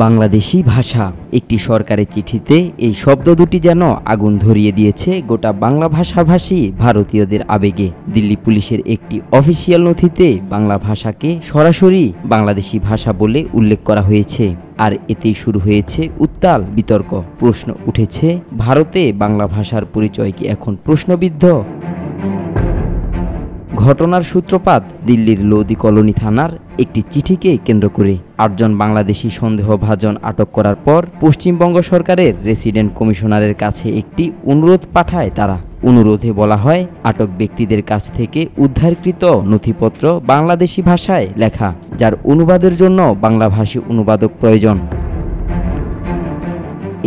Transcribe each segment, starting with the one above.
বাংলাদেশি ভাষা একটি সরকারি চিঠিতে এই শব্দ দুটি যেন আগুন ধরিয়ে দিয়েছে গোটা বাংলা ভাষাভাষী ভারতীয়দের আবেগে। দিল্লি পুলিশের একটি অফিসিয়াল নথিতে বাংলা ভাষাকে সরাসরি বাংলাদেশি ভাষা বলে উল্লেখ করা হয়েছে। আর এতেই শুরু হয়েছে উত্তাল বিতর্ক। প্রশ্ন উঠেছে, ভারতে বাংলা ভাষার পরিচয় কি এখন প্রশ্নবিদ্ধ? ঘটনার সূত্রপাত দিল্লির লোদি কলোনি থানার একটি চিঠিকে কেন্দ্র করে। ৮ জন বাংলাদেশি সন্দেহভাজন আটক করার পর পশ্চিমবঙ্গ সরকারের রেসিডেন্ট কমিশনারের কাছে একটি অনুরোধ পাঠায় তারা। অনুরোধে বলা হয়, আটক ব্যক্তিদের কাছ থেকে উদ্ধারকৃত নথিপত্র বাংলাদেশি ভাষায় লেখা, যার অনুবাদের জন্য বাংলাভাষী অনুবাদক প্রয়োজন।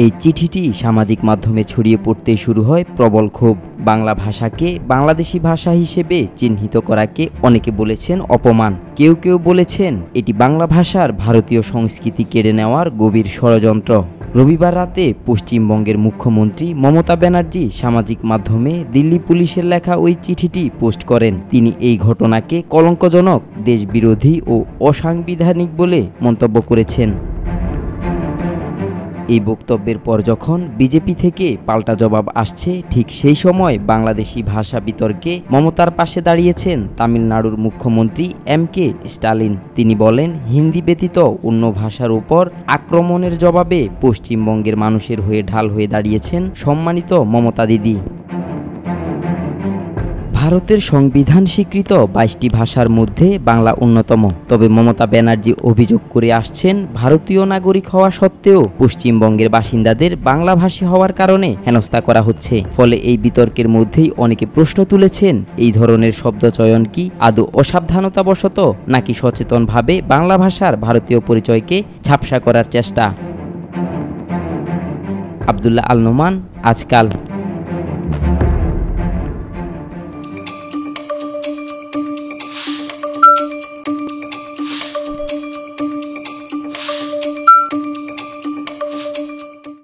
এই চিঠিটি সামাজিক মাধ্যমে ছড়িয়ে পড়তেই শুরু হয় প্রবল ক্ষোভ। বাংলা ভাষাকে বাংলাদেশি ভাষা হিসেবে চিহ্নিত করাকে অনেকে বলেছেন অপমান, কেউ কেউ বলেছেন এটি বাংলা ভাষার ভারতীয় সংস্কৃতি কেড়ে নেওয়ার গভীর ষড়যন্ত্র। রবিবার রাতে পশ্চিমবঙ্গের মুখ্যমন্ত্রী মমতা ব্যানার্জি সামাজিক মাধ্যমে দিল্লি পুলিশের লেখা ওই চিঠিটি পোস্ট করেন। তিনি এই ঘটনাকে কলঙ্কজনক, দেশবিরোধী ও অসাংবিধানিক বলে মন্তব্য করেছেন। এই বক্তব্যের পর যখন বিজেপি থেকে পাল্টা জবাব আসছে, ঠিক সেই সময় বাংলাদেশি ভাষা বিতর্কে মমতার পাশে দাঁড়িয়েছেন তামিলনাড়ুর মুখ্যমন্ত্রী MK স্টালিন। তিনি বলেন, হিন্দি ব্যতীত অন্য ভাষার উপর আক্রমণের জবাবে পশ্চিমবঙ্গের মানুষের হয়ে ঢাল হয়ে দাঁড়িয়েছেন সম্মানিত মমতা দিদি। ভারতের সংবিধান স্বীকৃত 22টি ভাষার মধ্যে বাংলা অন্যতম। তবে মমতা ব্যানার্জি অভিযোগ করে আসছেন, ভারতীয় নাগরিক হওয়া সত্ত্বেও পশ্চিমবঙ্গের বাসিন্দাদের বাংলাভাষী হওয়ার কারণে হেনস্থা করা হচ্ছে। ফলে এই বিতর্কের মধ্যেই অনেকে প্রশ্ন তুলেছেন, এই ধরনের শব্দচয়ন কি আদৌ অসাবধানতাবশত নাকি সচেতনভাবে বাংলা ভাষার ভারতীয় পরিচয়কে ঝাপসা করার চেষ্টা? আব্দুল্লাহ আল নোমান, আজকাল।